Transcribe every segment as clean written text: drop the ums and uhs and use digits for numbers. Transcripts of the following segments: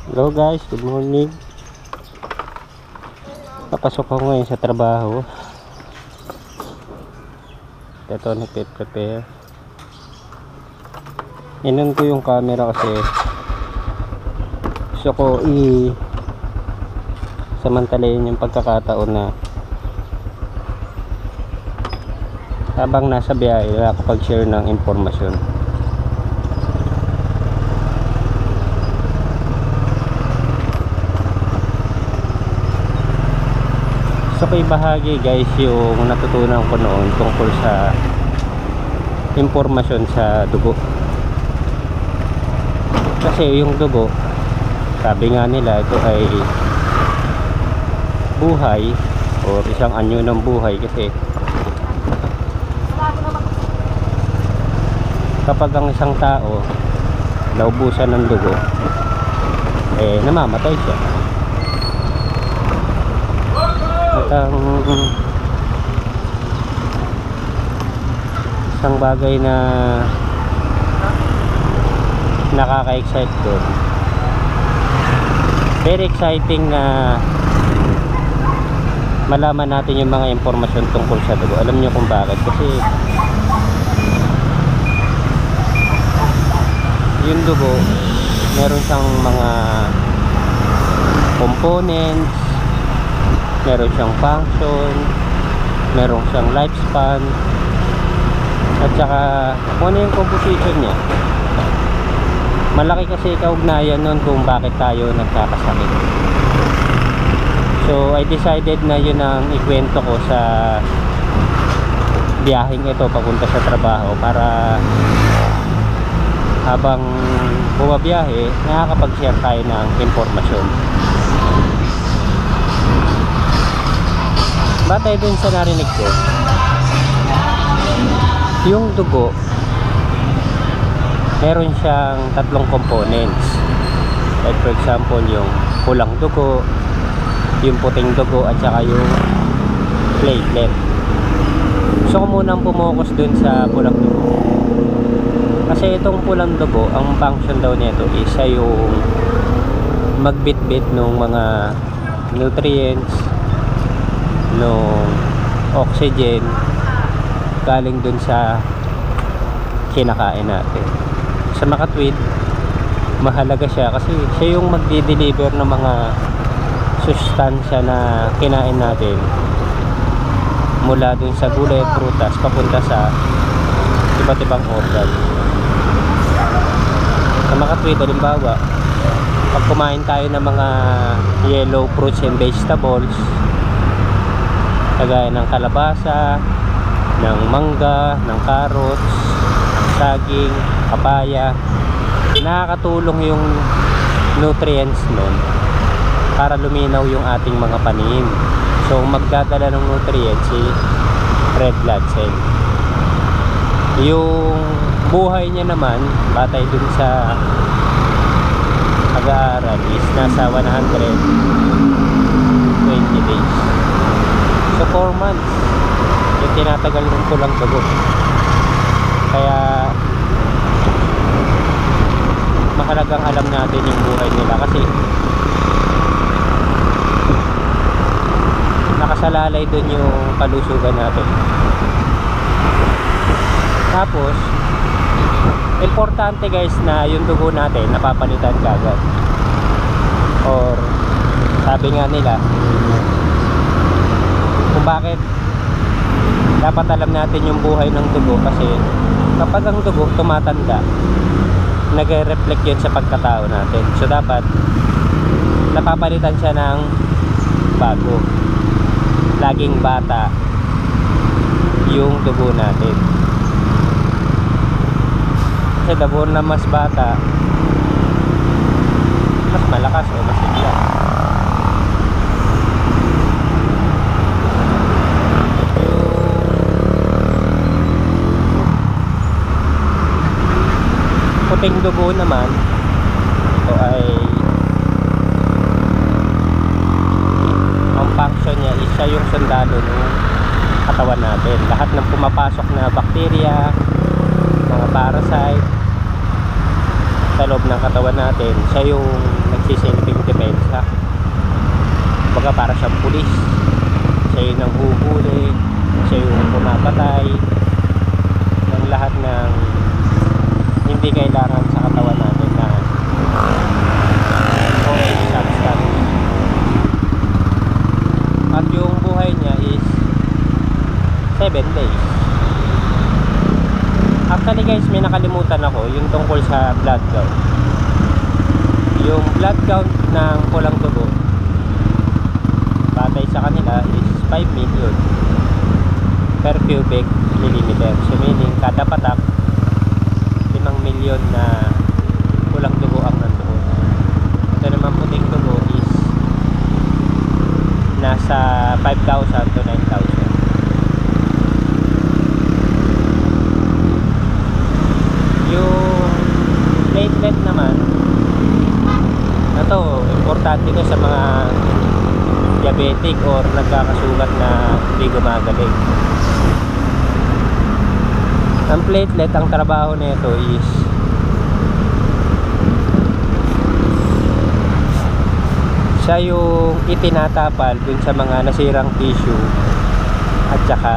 Hello guys, good morning. Papasok ako ngayon sa trabaho. Ito, nagpe-prepare. Inon ko yung camera kasi gusto ko samantalayin yung pagkakataon na habang nasa biyahe nakakapag-share ng impormasyon. Gusto ko ibahagi guys yung natutunan ko noon tungkol sa impormasyon sa dugo. Kasi yung dugo, sabi nga nila ito ay buhay o isang anyo ng buhay kasi kapag ang isang tao naubusan ng dugo namamatay siya. At ang isang bagay na nakaka-excite doon, very exciting na malaman natin yung mga impormasyon tungkol sa dugo. Alam niyo kung bakit? Kasi yung dugo meron siyang mga components, meron siyang function, meron siyang lifespan, at saka kung ano yung composition niya. Malaki kasi kaugnayan nun kung bakit tayo nagkakasakit. So I decided na yun ang ikwento ko sa biyaheng ito papunta sa trabaho para habang bumabiyahe nakakapag-share tayo ng impormasyon. Batay dun sa narinig ko, yung dugo meron siyang tatlong components. Like for example, yung pulang dugo, yung puting dugo, at saka yung platelet. So ko munang pumokus dun sa pulang dugo. Kasi itong pulang dugo, ang function daw nito is yung magbitbit ng mga nutrients, nung oxygen galing dun sa kinakain natin. Sa makatwid, mahalaga siya kasi siya yung magdi-deliver ng mga sustansya na kinain natin mula dun sa gulay at prutas papunta sa iba't ibang organ. Sa makatwid, halimbawa, pag kumain tayo ng mga yellow fruits and vegetables kagaya ng kalabasa, ng mangga, ng carrots, saging, papaya, nakakatulong yung nutrients nun para luminaw yung ating mga paningin. So magdadala ng nutrients si red blood cell. Yung buhay niya naman batay dun sa pag-aaral is nasa 120 days. So 4 months yung tinatagal ng pulang dugo. Kaya mahalagang alam natin yung buhay nila kasi nakasalalay dun yung kalusugan natin. Tapos importante guys na yung dugo natin napapalitan kagad, or sabi nga nila kung bakit dapat alam natin yung buhay ng dugo, kasi kapag ang dugo tumatanda nagre-reflect yun sa pagkatao natin. So dapat napapalitan siya ng bago, laging bata yung dugo natin. Kasi the more na mas bata, mas malakas o mas sigla. Puting dugo naman, ito ay ang function niya is siya yung sundalo ng katawan natin. Lahat ng pumapasok na bakterya, mga parasite sa loob ng katawan natin, siya yung nagsisilbing depensa. Baga para siyang pulis. Siya yung nanghuhuli, siya yung pumapatay ng lahat ng hindi kailangan sa katawan natin na foreign substance. At yung buhay niya is 7 days. Actually guys, may nakalimutan ako yung tungkol sa blood count. Yung blood count ng pulang dugo batay sa kanila is 5 million per cubic millimeter. So meaning kada patak 5 milyon na pulang dugo ang nandoon. Ito naman puting dugo is nasa 5,000 to 9,000. Yung platelet naman, ito importante ko sa mga diabetic or nagkakasugat na hindi gumagaling. Ang platelet, ang trabaho nito is siya yung itinatapal dun sa mga nasirang tissue at saka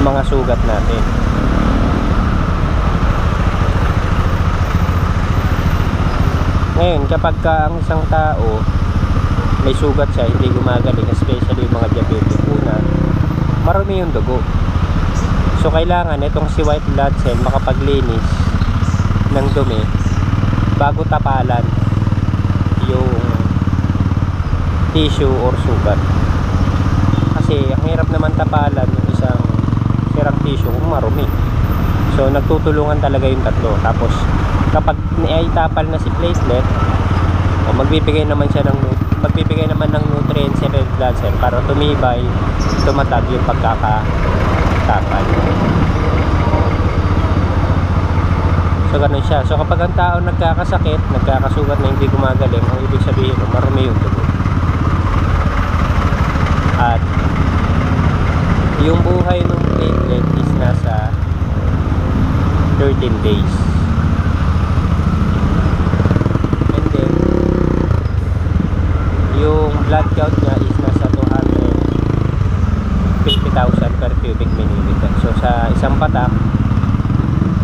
mga sugat natin. Ngayon, kapag ka ang isang tao may sugat siya, hindi gumagaling, especially yung mga diabetic, una, marumi yung dugo. So kailangan itong si white blood cell makapaglinis ng dumi bago tapalan yung tissue or sugat. Kasi ang hirap naman tapalan yung isang sirang tissue kung marumi. So nagtutulungan talaga yung tatlo. Tapos kapag naitapal na si platelet, magbibigay naman ng nutrients sa red blood cell para tumibay, tumatag yung pagkakatapal. So ganun siya. So kapag ang tao nagkakasakit, nagkakasugat na hindi gumagaling, ang ibig sabihin marumi yung dugo. At yung buhay ng platelet is nasa 13 days. And then yung blood count niya is nasa 250,000 per cubic millimeter. So sa isang patak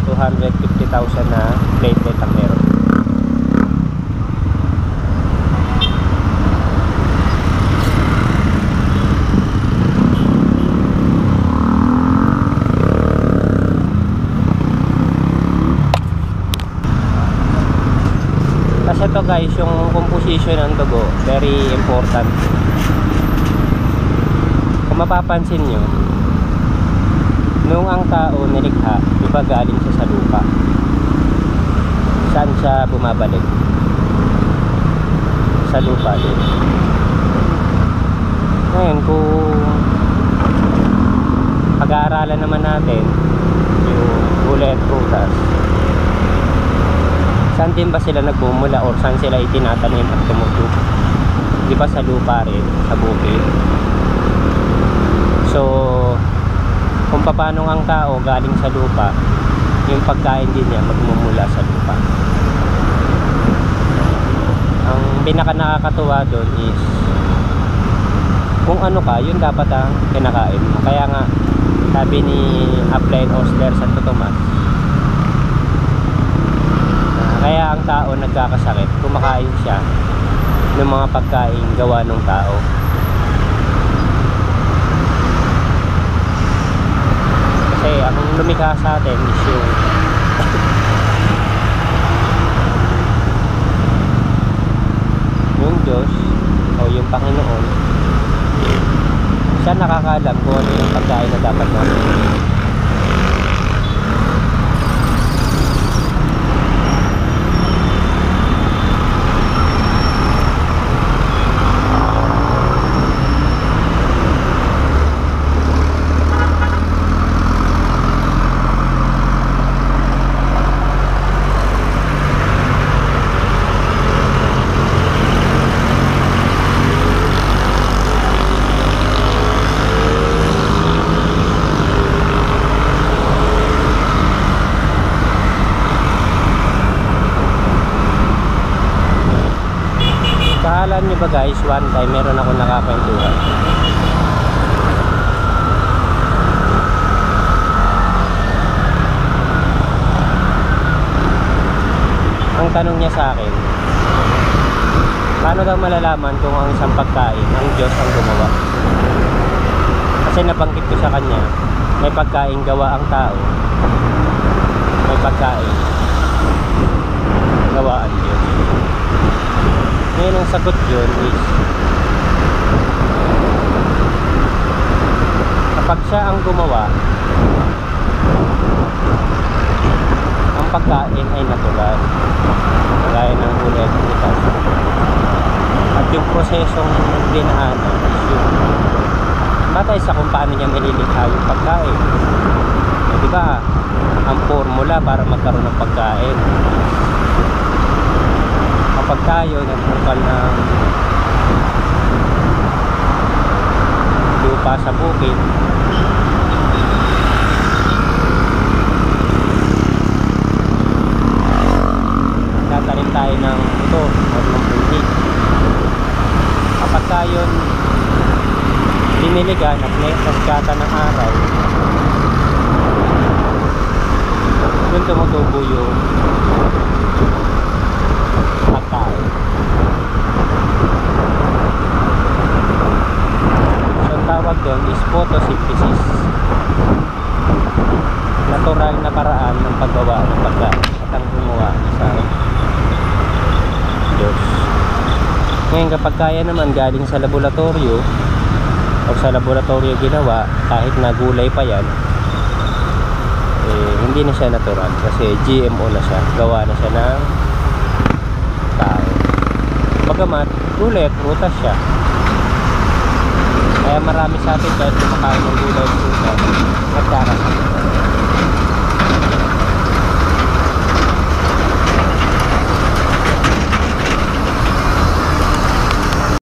250,000 na platelet ang meron. Kasi ito guys, yung composition ng dugo, very important. Kung mapapansin nyo, nung ang tao nilikha, diba galing siya sa lupa? Saan siya bumabalik? Sa lupa din. Ngayon, kung pag-aaralan naman natin yung gulay at prutas, saan din ba sila nagbumula or saan sila itinatanim at tumutubo? Di ba sa lupa rin, sa bukid? So kung paano ang tao galing sa lupa, yung pagkain din niya magmumula sa lupa. Ang pinaka nakakatuwa doon is kung ano ka, yun dapat ang kinakain mo. Kaya nga sabi ni Upline Osler Santo Tomas, kaya ang tao nagkakasakit, kumakain siya ng mga pagkain gawa ng tao. Kasi ang lumikha sa atin is yung Diyos o yung Panginoon. Siya nakakaalam kung ano yung pagkain na dapat natin. Alam nyo ba guys, one time meron ako nakakwentuhan. Ang tanong niya sa akin, paano daw malalaman kung ang isang pagkain ang Diyos ang gumawa? Kasi nabanggit ko sa kanya, may pagkain gawa ang tao, may pagkain gawa ang Diyos. Ngayon ang sagot yun is, kapag siya ang gumawa, ang pagkain ay natural, gaya ng gulay at prutas. At yung prosesong dinaanan is yung batay sa kung paano niya nililikha yung pagkain. Diba, ang formula para magkaroon ng pagkain, kapag tayo nagpupal ng lupa sa bukid, tatanim tayo ng ito o ng pundi. Kapag tayo diniligan at naskata ng araw, doon tumutubo yung pagkain. So ang tawag doon is photosynthesis, natural na paraan ng paggawa ng pagkain at ang gumawa sa Diyos. Ngayon kapag kaya naman galing sa laboratorio o sa laboratorio ginawa, kahit na gulay pa yan, hindi na siya natural kasi GMO na siya, gawa na siya ng tao. Bagamat gulay at prutas siya, kaya marami sa atin kahit kumakain ng gulay at